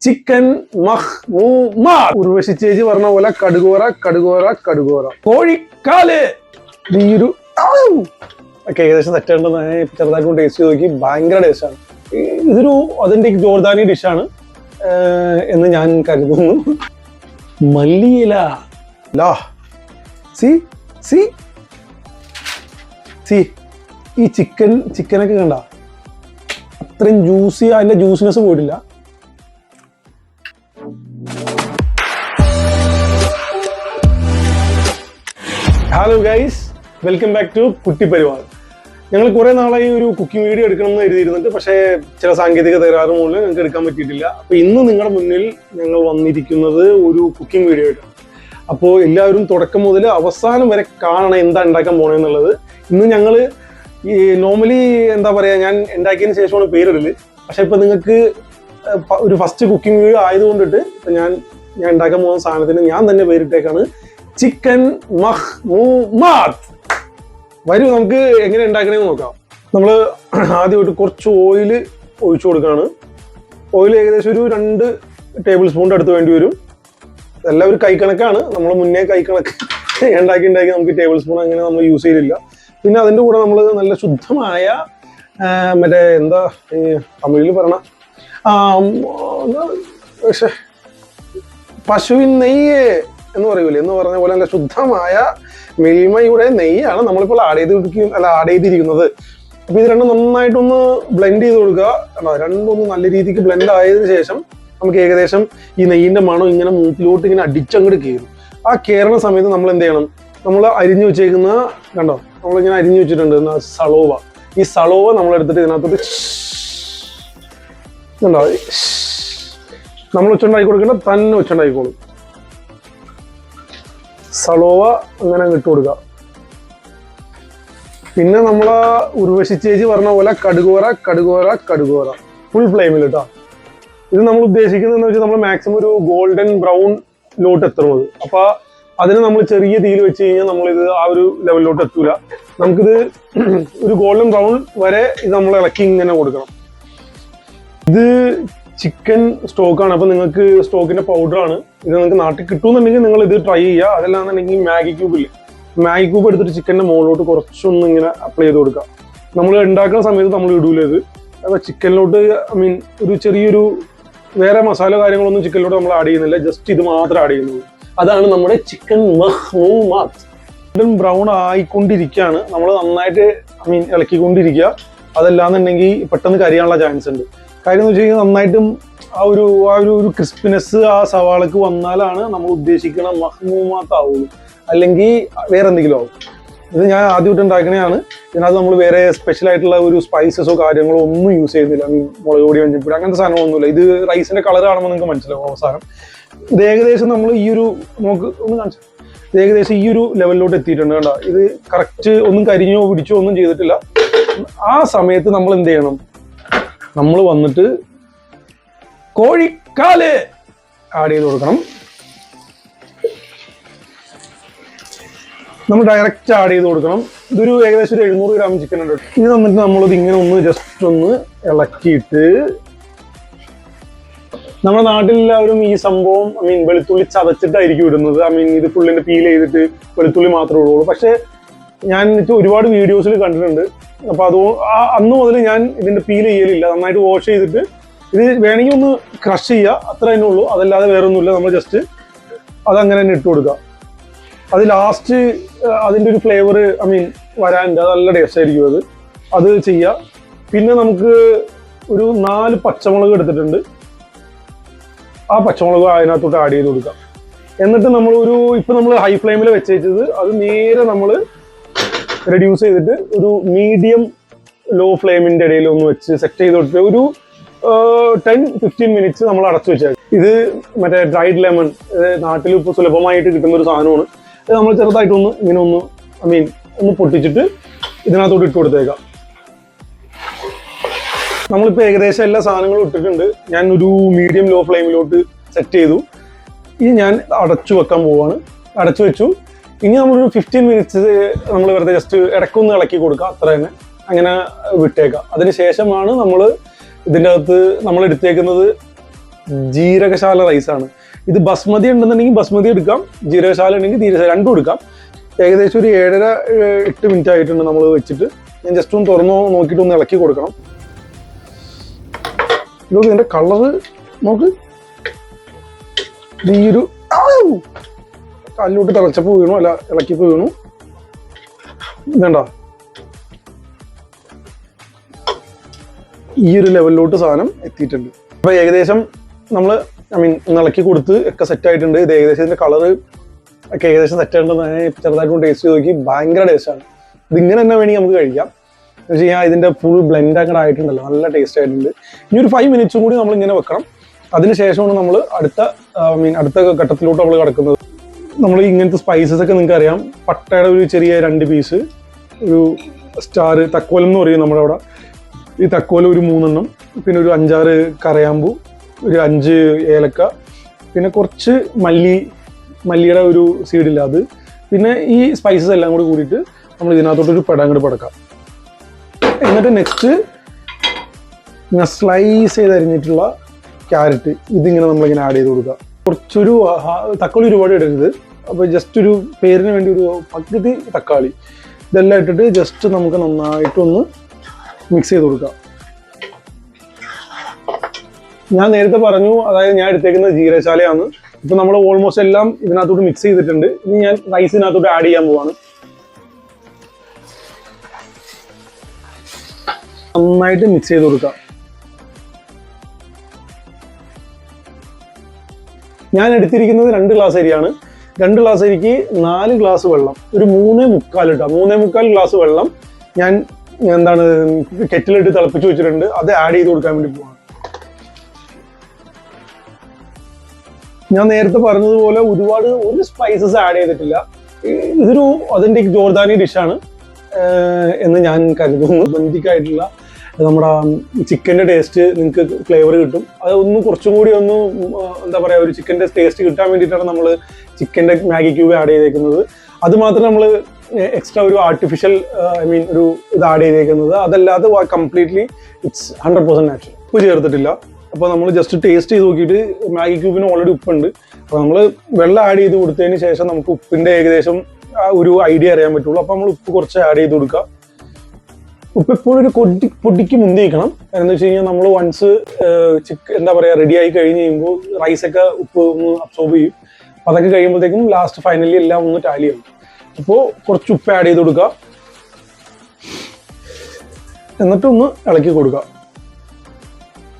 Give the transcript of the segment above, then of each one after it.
Chicken Urvashi ചേച്ചി പറഞ്ഞ പോലെ കടുകോറ കടുകോറ കടുകോറ കോഴിക്കാല് ഈ ഒരു ഒക്കെ ഏകദേശം തെറ്റുണ്ടെന്ന് ചെറുതായിട്ട് ടേസ്റ്റ് ചെയ്ത് നോക്കി. ഭയങ്കര ടേസ്റ്റാണ്. ഇതൊരു ഒതന്റിക് ജോർദാനി ഡിഷാണ് എന്ന് ഞാൻ കരുതുന്നു. മല്ലിയില ലാ സി സി സി ഈ ചിക്കനൊക്കെ കണ്ട അത്രയും ജ്യൂസി, അതിന്റെ ജ്യൂസിനെസ് പോയിട്ടില്ല. Hello guys, welcome back to Kutti Parivar. ഞങ്ങൾ കുറെ നാളായി ഒരു കുക്കിംഗ് വീഡിയോ എടുക്കണം എന്ന് എഴുതിയിരുന്നിട്ട്, പക്ഷേ ചില സാങ്കേതിക തകരാറ് മൂലം ഞങ്ങൾക്ക് എടുക്കാൻ പറ്റിയിട്ടില്ല. അപ്പൊ ഇന്ന് നിങ്ങളുടെ മുന്നിൽ ഞങ്ങൾ വന്നിരിക്കുന്നത് ഒരു കുക്കിംഗ് വീഡിയോ ആയിട്ടാണ്. അപ്പോൾ എല്ലാവരും തുടക്കം മുതൽ അവസാനം വരെ കാണണം എന്താ ഉണ്ടാക്കാൻ പോണെന്നുള്ളത്. ഇന്ന് ഞങ്ങൾ ഈ നോർമലി എന്താ പറയാ, ഞാൻ ഉണ്ടാക്കിയതിന് ശേഷമാണ് പേരിടല്. പക്ഷെ ഇപ്പൊ നിങ്ങൾക്ക് ഒരു ഫസ്റ്റ് കുക്കിംഗ് വീഡിയോ ആയതുകൊണ്ടിട്ട് ഞാൻ ഉണ്ടാക്കാൻ പോകുന്ന സാധനത്തിന് ഞാൻ തന്നെ പേരിട്ടേക്കാണ് ചിക്കൻ മഹ്മൂമാത്ത്. വരൂ, നമുക്ക് എങ്ങനെ ഉണ്ടാക്കണമെന്ന് നോക്കാം. നമ്മൾ ആദ്യമായിട്ട് കുറച്ച് ഓയിൽ ഒഴിച്ചു കൊടുക്കുകയാണ്. ഓയിൽ ഏകദേശം ഒരു 2 ടേബിൾ സ്പൂണിൻ്റെ അടുത്ത് വേണ്ടി വരും. എല്ലാം ഒരു കൈക്കണക്കാണ്. നമ്മൾ മുന്നേ കൈക്കണക്ക് ഉണ്ടാക്കി നമുക്ക് ടേബിൾ സ്പൂൺ അങ്ങനെ നമ്മൾ യൂസ് ചെയ്തില്ല. പിന്നെ അതിൻ്റെ കൂടെ നമ്മൾ നല്ല ശുദ്ധമായ മറ്റേ എന്താ തമിഴിൽ പറയണ പശുവിൻ നെയ്യ് എന്ന് പറയൂലേ, എന്ന് പറഞ്ഞ പോലെ നല്ല ശുദ്ധമായ മിൽമയുടെ നെയ്യാണ് നമ്മളിപ്പോൾ ആഡ് ചെയ്തിരിക്കുന്നത്. അപ്പൊ ഇത് രണ്ടും നന്നായിട്ടൊന്ന് ബ്ലെൻഡ് ചെയ്ത് കൊടുക്കുക. രണ്ടൊന്ന് നല്ല രീതിക്ക് ബ്ലെൻഡ് ആയതിനു ശേഷം നമുക്ക് ഏകദേശം ഈ നെയ്യിന്റെ മണം ഇങ്ങനെ മൂക്കിലോട്ട് ഇങ്ങനെ അടിച്ചങ്ങോട്ട് കയറും. ആ കയറുന്ന സമയത്ത് നമ്മൾ എന്ത് ചെയ്യണം, നമ്മൾ അരിഞ്ഞു വെച്ചേക്കുന്ന കണ്ടോ, നമ്മളിങ്ങനെ അരിഞ്ഞു വെച്ചിട്ടുണ്ട് സളോവ. ഈ സളോവ നമ്മളെടുത്തിട്ട് ഇതിനകത്തോട്ട് കണ്ടോ, നമ്മൾ ഉച്ചുണ്ടാക്കി കൊടുക്കേണ്ട തന്നെ ഉച്ചുണ്ടാക്കിക്കോളും. സളോവ അങ്ങനെ ഇട്ട് കൊടുക്കുക. പിന്നെ നമ്മളാ ഉർവശി ചേച്ചി പറഞ്ഞ പോലെ കടുകോറ കടുകോറ കടുകോറ ഫുൾ ഫ്ലെയിമിൽ കേട്ടോ. ഇത് നമ്മൾ ഉദ്ദേശിക്കുന്നതെന്ന് വെച്ചാൽ നമ്മൾ മാക്സിമം ഒരു ഗോൾഡൻ ബ്രൗൺ ലോട്ട് എത്തുന്നത്. അപ്പൊ അതിന് നമ്മൾ ചെറിയ തീയിൽ വെച്ച് കഴിഞ്ഞാൽ നമ്മളിത് ആ ഒരു ലെവലിലോട്ട് എത്തൂല. നമുക്കിത് ഒരു ഗോൾഡൻ ബ്രൗൺ വരെ ഇത് നമ്മൾ ഇളക്കി ഇങ്ങനെ കൊടുക്കണം. ഇത് ചിക്കൻ സ്റ്റോക്കാണ്. അപ്പൊ നിങ്ങൾക്ക് സ്റ്റോക്കിന്റെ പൗഡറാണ്. ഇത് നിങ്ങൾക്ക് നാട്ടിൽ കിട്ടുമെന്നുണ്ടെങ്കിൽ നിങ്ങൾ ഇത് ട്രൈ ചെയ്യുക. അതല്ലാന്നുണ്ടെങ്കിൽ മാഗി ക്യൂബില്ലേ, മാഗി ക്യൂബ് എടുത്തിട്ട് ചിക്കന്റെ മുകളിലോട്ട് കുറച്ചൊന്നും ഇങ്ങനെ അപ്ലൈ ചെയ്ത് കൊടുക്കുക. നമ്മൾ ഉണ്ടാക്കുന്ന സമയത്ത് നമ്മൾ ഇടൂല ഇത്. അപ്പൊ ചിക്കനിലോട്ട് ഒരു ചെറിയൊരു വേറെ മസാല കാര്യങ്ങളൊന്നും ചിക്കനിലോട്ട് നമ്മൾ ആഡ് ചെയ്യുന്നില്ല. ജസ്റ്റ് ഇത് മാത്രം ആഡ് ചെയ്യുന്നത്. അതാണ് നമ്മുടെ ചിക്കൻ മഹ്മൂമാത്ത്. ബ്രൗൺ ആയിക്കൊണ്ടിരിക്കുകയാണ്. നമ്മൾ നന്നായിട്ട് ഇളക്കിക്കൊണ്ടിരിക്കുക. അതല്ലാന്നുണ്ടെങ്കിൽ പെട്ടെന്ന് കരിയാനുള്ള ചാൻസ് ഉണ്ട്. കാര്യം എന്ന് വെച്ച് കഴിഞ്ഞാൽ നന്നായിട്ടും ആ ഒരു ക്രിസ്പിനെസ് ആ സവാളക്ക് വന്നാലാണ് നമ്മൾ ഉദ്ദേശിക്കുന്ന മഹ്മൂമാത്ത് ആവുള്ളൂ. അല്ലെങ്കിൽ വേറെ എന്തെങ്കിലും ആവും. ഇത് ഞാൻ ആദ്യമായിട്ട് ഉണ്ടാക്കണതാണ്. ഇതിനകത്ത് നമ്മൾ വേറെ സ്പെഷ്യൽ ആയിട്ടുള്ള ഒരു സ്പൈസസോ കാര്യങ്ങളോ ഒന്നും യൂസ് ചെയ്യുന്നില്ല. മുളക് പൊടി, മഞ്ഞപ്പൊടി അങ്ങനത്തെ സാധനങ്ങളൊന്നുമില്ല. ഇത് റൈസിന്റെ കളർ കാണുമ്പോൾ നിങ്ങൾക്ക് മനസ്സിലാവും അവസാനം. ഇത് ഏകദേശം നമ്മൾ ഈ ഒരു ഒന്ന് കാണിച്ചു, ഇത് ഏകദേശം ഈ ഒരു ലെവലിലോട്ട് എത്തിയിട്ടുണ്ട്. കണ്ടോ, ഇത് കറക്റ്റ് ഒന്നും കരിഞ്ഞോ പിടിച്ചോ ഒന്നും ചെയ്തിട്ടില്ല. ആ സമയത്ത് നമ്മൾ എന്ത് ചെയ്യണം, നമ്മൾ വന്നിട്ട് കോഴിക്കാല് ആഡ് ചെയ്ത് കൊടുക്കണം. നമ്മൾ ഡയറക്റ്റ് ആഡ് ചെയ്ത് കൊടുക്കണം. ഇതൊരു ഏകദേശം ഒരു 700 ഗ്രാം ചിക്കൻ ഉണ്ട്. ഇത് വന്നിട്ട് നമ്മളിത് ഇങ്ങനെ ഒന്ന് ജസ്റ്റ് ഒന്ന് ഇളക്കിയിട്ട്, നമ്മുടെ നാട്ടിലെല്ലാവരും ഈ സംഭവം വെളുത്തുള്ളി ചതച്ചിട്ടായിരിക്കും ഇടുന്നത്. ഇത് ഫുള്ളിന്റെ പീൽ ചെയ്തിട്ട് വെളുത്തുള്ളി മാത്രമേ ഉള്ളൂ. പക്ഷെ ഞാൻ ഒരുപാട് വീഡിയോസിൽ കണ്ടിട്ടുണ്ട്. അപ്പൊ അന്ന് മുതൽ ഞാൻ ഇതിന്റെ പീൽ ചെയ്യലില്ല. നന്നായിട്ട് വാഷ് ചെയ്തിട്ട് ഇത് വേണമെങ്കിൽ ഒന്ന് ക്രഷ് ചെയ്യുക, അത്ര തന്നെ ഉള്ളൂ. അതല്ലാതെ വേറെ ഒന്നുമില്ല. നമ്മൾ ജസ്റ്റ് അതങ്ങനെ തന്നെ ഇട്ട് കൊടുക്കുക. അത് ലാസ്റ്റ് അതിന്റെ ഒരു ഫ്ലേവർ വരാനുണ്ട്. അത് നല്ല ടേസ്റ്റ് ആയിരിക്കും അത് ചെയ്യുക. പിന്നെ നമുക്ക് ഒരു 4 പച്ചമുളക് എടുത്തിട്ടുണ്ട്. ആ പച്ചമുളക് അതിനകത്തോട്ട് ആഡ് ചെയ്ത് കൊടുക്കാം. എന്നിട്ട് നമ്മൾ ഇപ്പൊ നമ്മൾ ഹൈ ഫ്ലെയിമിൽ വെച്ചത് അത് നേരെ നമ്മൾ റെഡ്യൂസ് ചെയ്തിട്ട് ഒരു മീഡിയം ലോ ഫ്ലെയിമിന്റെ ഇടയിൽ ഒന്ന് വെച്ച് സെറ്റ് ചെയ്ത് കൊടുത്തിട്ട് ഒരു 10-15 മിനിറ്റ്സ് നമ്മൾ അടച്ചു വെച്ചാൽ. ഇത് മറ്റേ ഡ്രൈഡ് ലെമൺ നാട്ടിൽ ഇപ്പോൾ സുലഭമായിട്ട് കിട്ടുന്ന ഒരു സാധനമാണ്. ഇത് നമ്മൾ ചെറുതായിട്ടൊന്ന് ഇങ്ങനെ ഒന്ന് പൊട്ടിച്ചിട്ട് ഇതിനകത്തോട്ട് ഇട്ട് കൊടുത്തേക്കാം. നമ്മളിപ്പോൾ ഏകദേശം എല്ലാ സാധനങ്ങളും ഇട്ടിട്ടുണ്ട്. ഞാൻ ഒരു മീഡിയം ലോ ഫ്ലെയിമിലോട്ട് സെറ്റ് ചെയ്തു. ഇത് ഞാൻ അടച്ചു വെക്കാൻ പോവാണ്. അടച്ചു വെച്ചു. ഇനി നമ്മളൊരു 15 മിനിറ്റ്സ് നമ്മൾ വെറുതെ ജസ്റ്റ് ഇടയ്ക്കൊന്ന് ഇളക്കി കൊടുക്കുക, അത്ര തന്നെ. അങ്ങനെ വിട്ടേക്കാം. അതിനുശേഷമാണ് നമ്മൾ ഇതിൻ്റെ അകത്ത് നമ്മൾ എടുത്തേക്കുന്നത് ജീരകശാല റൈസാണ്. ഇത് ബസ്മതി ഉണ്ടെന്നുണ്ടെങ്കിൽ ബസ്മതി എടുക്കാം, ജീരകശാല ഉണ്ടെങ്കിൽ ജീരകശാല, രണ്ടും എടുക്കാം. ഏകദേശം ഒരു 7-8 മിനിറ്റ് ആയിട്ടുണ്ട് നമ്മൾ വെച്ചിട്ട്. ഞാൻ ജസ്റ്റ് ഒന്ന് തുറന്നു നോക്കിയിട്ട് ഒന്ന് ഇളക്കി കൊടുക്കണം. ഇതൊക്കെ ഇതിൻ്റെ കളറ് നോക്ക്. ഈ ഒരു കല്ലോട്ട് തിളച്ചപ്പോൾ വീണു, അല്ല ഇളക്കിപ്പോൾ വീണു. ഇതേണ്ട ഈ ഒരു ലെവലിലോട്ട് സാധനം എത്തിയിട്ടുണ്ട്. അപ്പോൾ ഏകദേശം നമ്മൾ ഇളക്കി കൊടുത്ത് ഒക്കെ സെറ്റ് ആയിട്ടുണ്ട്. ഇത് ഏകദേശം ഇതിൻ്റെ കളറ് ഒക്കെ ഏകദേശം സെറ്റ് ആയിട്ടുണ്ടെന്ന് ഞാൻ ചെറുതായിട്ട് ടേസ്റ്റ് ചെയ്ത് നോക്കി. ഭയങ്കര ടേസ്റ്റാണ്. ഇതിങ്ങനെ തന്നെ വേണമെങ്കിൽ നമുക്ക് കഴിക്കാം. എന്ന് വെച്ച് കഴിഞ്ഞാൽ ഇതിൻ്റെ ഫുൾ ബ്ലെൻഡ് അങ്ങനെ ആയിട്ടുണ്ടല്ലോ, നല്ല ടേസ്റ്റ് ആയിട്ടുണ്ട്. ഇനി ഒരു 5 മിനിറ്റ്സും കൂടി നമ്മൾ ഇങ്ങനെ വെക്കണം. അതിനുശേഷമാണ് നമ്മൾ അടുത്ത ഘട്ടത്തിലോട്ട് നമ്മൾ കിടക്കുന്നത്. നമ്മൾ ഇങ്ങനത്തെ സ്പൈസസ് ഒക്കെ നിങ്ങൾക്ക് അറിയാം. പട്ടയുടെ ഒരു ചെറിയ 2 പീസ്, ഒരു സ്റ്റാർ തക്കോലം എന്ന് പറയും നമ്മുടെ അവിടെ. ഈ തക്കോലം ഒരു 3 എണ്ണം, പിന്നെ ഒരു 5-6 കറയാമ്പൂ, ഒരു 5 ഏലക്ക, പിന്നെ കുറച്ച് മല്ലിയുടെ ഒരു സീഡില്ല അത്, പിന്നെ ഈ സ്പൈസസ് എല്ലാം കൂടി കൂടിയിട്ട് നമ്മൾ ഇതിനകത്തോട്ടൊരു അങ്ങോട്ട് പടക്കാം. എന്നിട്ട് നെക്സ്റ്റ് ഇങ്ങനെ സ്ലൈസ് ചെയ്ത് അരിഞ്ഞിട്ടുള്ള ക്യാരറ്റ് ഇതിങ്ങനെ നമ്മളിങ്ങനെ ആഡ് ചെയ്ത് കൊടുക്കുക. കുറച്ചൊരു തക്കാളി ഒരുപാട് ഇടരുത്. അപ്പോൾ ജസ്റ്റ് ഒരു പേരിന് വേണ്ടി ഒരു പകുതി തക്കാളി ഇതെല്ലാം ഇട്ടിട്ട് ജസ്റ്റ് നമുക്ക് നന്നായിട്ടൊന്ന് മിക്സ് ചെയ്ത് കൊടുക്കാം. ഞാൻ നേരത്തെ പറഞ്ഞു, അതായത് ഞാൻ എടുത്തേക്കുന്നത് ജീരകശാലയാണ്. ഇപ്പം നമ്മൾ ഓൾമോസ്റ്റ് എല്ലാം ഇതിനകത്തോട്ട് മിക്സ് ചെയ്തിട്ടുണ്ട്. ഇനി ഞാൻ റൈസിനകത്തോട്ട് ആഡ് ചെയ്യാൻ പോവാണ്. നന്നായിട്ട് മിക്സ് ചെയ്ത് കൊടുക്കാം. ഞാൻ എടുത്തിരിക്കുന്നത് 2 ഗ്ലാസ് അരിയാണ്. 2 ഗ്ലാസ് അരിക്ക് 4 ഗ്ലാസ് വെള്ളം, ഒരു 3.25 ഇട്ടാ 3.25 ഗ്ലാസ് വെള്ളം ഞാൻ കെറ്റിലിട്ട് തിളപ്പിച്ച് വെച്ചിട്ടുണ്ട്. അത് ആഡ് ചെയ്ത് കൊടുക്കാൻ വേണ്ടി പോവാണ്. ഞാൻ നേരത്തെ പറഞ്ഞതുപോലെ ഒരു സ്പൈസസ് ആഡ് ചെയ്തിട്ടില്ല. ഇതൊരു ഒതന്റിക് ജോർദാനി ഡിഷാണ് എന്ന് ഞാൻ കരുതുന്നു. ഒതന്റിക് ആയിട്ടുള്ള നമ്മുടെ ചിക്കൻ്റെ ടേസ്റ്റ് നിങ്ങൾക്ക് ഫ്ലേവർ കിട്ടും. അത് കുറച്ചും കൂടി എന്താ പറയുക, ഒരു ചിക്കൻ്റെ ടേസ്റ്റ് കിട്ടാൻ വേണ്ടിയിട്ടാണ് നമ്മൾ ചിക്കൻ്റെ മാഗി ക്യൂബ് ആഡ് ചെയ്തേക്കുന്നത്. അത് മാത്രം നമ്മൾ എക്സ്ട്രാ ഒരു ആർട്ടിഫിഷ്യൽ ഒരു ഇത് ആഡ് ചെയ്തേക്കുന്നത്. അതല്ലാതെ കംപ്ലീറ്റ്ലി ഇറ്റ്സ് 100% നാച്ചുറൽ. ഉപ്പ് ചേർത്തിട്ടില്ല. അപ്പോൾ നമ്മൾ ജസ്റ്റ് ടേസ്റ്റ് ചെയ്ത് നോക്കിയിട്ട് മാഗി ക്യൂബിന് ഓൾറെഡി ഉപ്പുണ്ട്. അപ്പോൾ നമ്മൾ വെള്ളം ആഡ് ചെയ്ത് കൊടുത്തതിന് ശേഷം നമുക്ക് ഉപ്പിൻ്റെ ഏകദേശം ഒരു ഐഡിയ അറിയാൻ പറ്റുള്ളൂ. അപ്പോൾ നമ്മൾ ഉപ്പ് കുറച്ച് ആഡ് ചെയ്ത് കൊടുക്കുക. ഉപ്പ് എപ്പോഴും ഒരു പൊടിക്ക് മുന്തിക്കണം. എന്ന് വെച്ച് കഴിഞ്ഞാൽ നമ്മൾ വൺസ് എന്താ പറയുക റെഡി ആയി കഴിഞ്ഞ് കഴിയുമ്പോൾ റൈസൊക്കെ ഉപ്പ് ഒന്ന് അബ്സോർബ് ചെയ്യും. അപ്പോൾ അതൊക്കെ കഴിയുമ്പോഴത്തേക്കും ലാസ്റ്റ് ഫൈനലി എല്ലാം ഒന്ന് ടാലി ആവും. അപ്പോൾ കുറച്ച് ഉപ്പ് ആഡ് ചെയ്ത് കൊടുക്കുക. എന്നിട്ടൊന്ന് ഇളക്കി കൊടുക്കുക.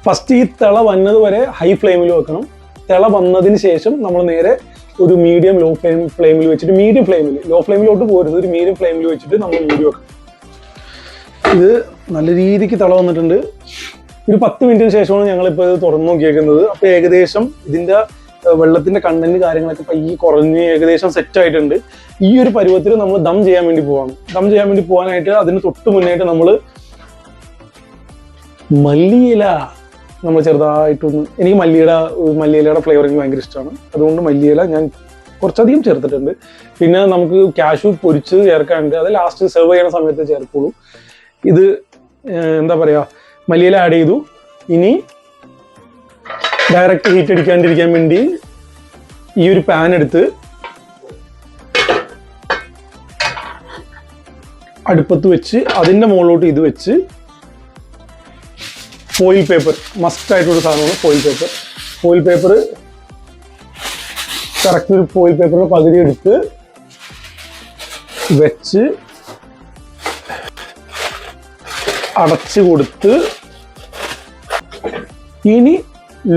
ഫസ്റ്റ് ഈ തിള വന്നത് വരെ ഹൈ ഫ്ലെയിമിൽ വെക്കണം. തിള വന്നതിന് ശേഷം നമ്മൾ നേരെ ഒരു മീഡിയം ലോ ഫ്ലെയിമിൽ വെച്ചിട്ട്, മീഡിയം ഫ്ലെയിമിൽ, ലോ ഫ്ലെയിമിലോട്ട് പോരുന്നത്, ഒരു മീഡിയം ഫ്ലെയിമിൽ വെച്ചിട്ട് നമ്മൾ മൂടി വെക്കണം. ഇത് നല്ല രീതിക്ക് തിള വന്നിട്ടുണ്ട്. ഒരു 10 മിനിറ്റിന് ശേഷമാണ് ഞങ്ങളിപ്പോൾ ഇത് തുറന്നു നോക്കിയേക്കുന്നത്. അപ്പോൾ ഏകദേശം ഇതിൻ്റെ വെള്ളത്തിൻ്റെ കണ്ടന്റ് കാര്യങ്ങളൊക്കെ പയ്യെ കുറഞ്ഞ് ഏകദേശം സെറ്റ് ആയിട്ടുണ്ട്. ഈ ഒരു പരുവത്തിൽ നമ്മൾ ദം ചെയ്യാൻ വേണ്ടി പോവാണ്. ദം ചെയ്യാൻ വേണ്ടി പോകാനായിട്ട് അതിന് തൊട്ട് മുന്നായിട്ട് നമ്മൾ മല്ലിയില ചെറുതായിട്ടൊന്ന്, എനിക്ക് മല്ലിയിലയുടെ ഫ്ലേവർ എനിക്ക് ഭയങ്കര ഇഷ്ടമാണ്. അതുകൊണ്ട് മല്ലിയില ഞാൻ കുറച്ചധികം ചേർത്തിട്ടുണ്ട്. പിന്നെ നമുക്ക് കാഷ്യൂ പൊരിച്ച് ചേർക്കാനുണ്ട്. അത് ലാസ്റ്റ് സെർവ് ചെയ്യുന്ന സമയത്ത് ചേർക്കുള്ളൂ. ഇത് എന്താ പറയുക, മല്ലിയില ആഡ് ചെയ്തു. ഇനി ഡയറക്റ്റ് ഹീറ്റ് അടിക്കാണ്ടിരിക്കാൻ വേണ്ടി ഈ ഒരു പാൻ എടുത്ത് അടുപ്പത്ത് വെച്ച് അതിൻ്റെ മുകളിലോട്ട് ഇത് വെച്ച് ഫോയിൽ പേപ്പർ, മസ്റ്റ് ആയിട്ടുള്ള സാധനമാണ് ഫോയിൽ പേപ്പർ കറക്റ്റ് ഒരു ഫോയിൽ പേപ്പറിന്റെ പകുതി എടുത്ത് വെച്ച് അടച്ചു കൊടുത്ത് ഇനി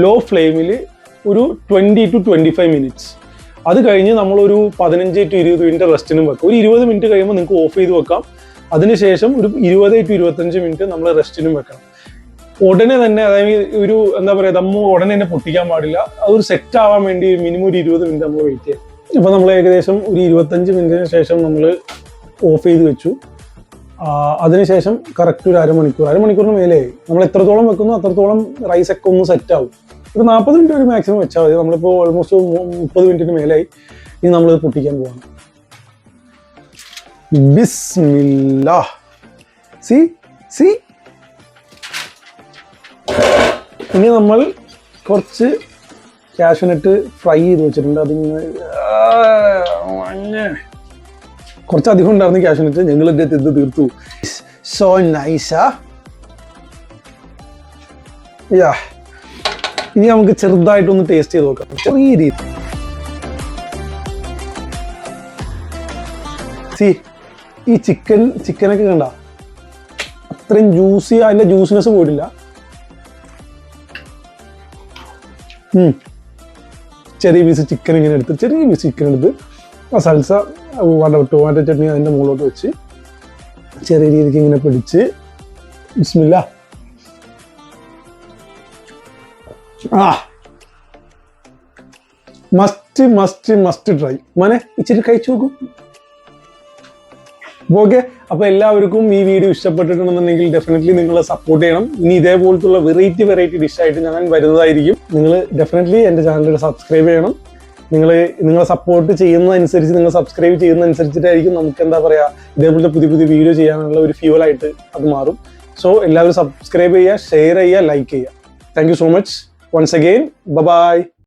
ലോ ഫ്ലെയിമിൽ ഒരു 20 to 25 മിനിറ്റ്സ്. അത് കഴിഞ്ഞ് നമ്മളൊരു 15 to 20 മിനിറ്റ് റെസ്റ്റിനും വെക്കാം. ഒരു 20 മിനിറ്റ് കഴിയുമ്പോൾ നിങ്ങൾക്ക് ഓഫ് ചെയ്ത് വെക്കാം. അതിനുശേഷം ഒരു 20 to 25 മിനിറ്റ് നമ്മൾ റെസ്റ്റിനും വെക്കണം. ഉടനെ തന്നെ, അതായത് ഒരു എന്താ പറയുക, ദമ്മ് ഉടനെ തന്നെ പൊട്ടിക്കാൻ പാടില്ല. അതൊരു സെറ്റ് ആവാൻ വേണ്ടി മിനിമം ഒരു 20 മിനിറ്റ് നമ്മൾ വെയിറ്റ് ചെയ്യാം. അപ്പോൾ നമ്മൾ ഏകദേശം ഒരു 25 മിനിറ്റിന് ശേഷം നമ്മൾ ഓഫ് ചെയ്ത് വെച്ചു. അതിനുശേഷം കറക്റ്റ് ഒരു അരമണിക്കൂറിന് മേലെ നമ്മൾ എത്രത്തോളം വെക്കുന്നു അത്രത്തോളം റൈസൊക്കെ ഒന്ന് സെറ്റ് ആവും. ഒരു 40 മിനിറ്റ് ഒരു മാക്സിമം വെച്ചാൽ മതി. നമ്മളിപ്പോൾ ഓൾമോസ്റ്റ് 30 മിനിറ്റിന് മേലായി. ഇനി നമ്മളിത് പൊട്ടിക്കാൻ പോവാണ്. ബിസ്മില്ലാ. സി ഇനി നമ്മൾ കുറച്ച് കാഷ്യൂനട്ട് ഫ്രൈ ചെയ്ത് വെച്ചിട്ടുണ്ട്. അതിങ്ങനെ കുറച്ചധികം ഉണ്ടായിരുന്നു കാഷ്യൂനട്ട്, ഞങ്ങൾ എൻ്റെ തിന്ന് തീർത്തു. സോ നൈസാ. യാ, ഇനി നമുക്ക് ചെറുതായിട്ടൊന്ന് ടേസ്റ്റ് ചെയ്ത് നോക്കാം, ചെറിയ രീതി. ഈ ചിക്കനൊക്കെ കണ്ട അത്രയും ജ്യൂസി, അതിന്റെ ജ്യൂസിനെസ് പോയിട്ടില്ല. ചെറിയ പീസ് ചിക്കൻ ഇങ്ങനെ എടുത്ത് ആ സൽസ ടൊമാറ്റോ ചട്നി അതിന്റെ മുകളിലോട്ട് വെച്ച് ചെറിയ രീതിക്ക് ഇങ്ങനെ പിടിച്ച് ബിസ്മില്ലാ. Must try. മോനെ ഇച്ചിരി കഴിച്ചു നോക്കും. ഓക്കെ, അപ്പൊ എല്ലാവർക്കും ഈ വീഡിയോ ഇഷ്ടപ്പെട്ടിട്ടുണ്ടെന്നുണ്ടെങ്കിൽ ഡെഫിനറ്റ്ലി നിങ്ങൾ സപ്പോർട്ട് ചെയ്യണം. ഇനി ഇതേപോലത്തുള്ള വെറൈറ്റി ഡിഷായിട്ട് ഞാൻ വരുന്നതായിരിക്കും. നിങ്ങൾ ഡെഫിനറ്റ്ലി എൻ്റെ ചാനൽ സബ്സ്ക്രൈബ് ചെയ്യണം. നിങ്ങളെ സപ്പോർട്ട് ചെയ്യുന്നതനുസരിച്ച്, നിങ്ങൾ സബ്സ്ക്രൈബ് ചെയ്യുന്നതനുസരിച്ചിട്ടായിരിക്കും നമുക്ക് എന്താ പറയുക, ഇതേപോലത്തെ പുതിയ വീഡിയോ ചെയ്യാനുള്ള ഒരു ഫ്യൂവലായിട്ട് അത് മാറും. സോ എല്ലാവരും സബ്സ്ക്രൈബ് ചെയ്യുക, ഷെയർ ചെയ്യുക, ലൈക്ക് ചെയ്യുക. Thank you so much once again. By.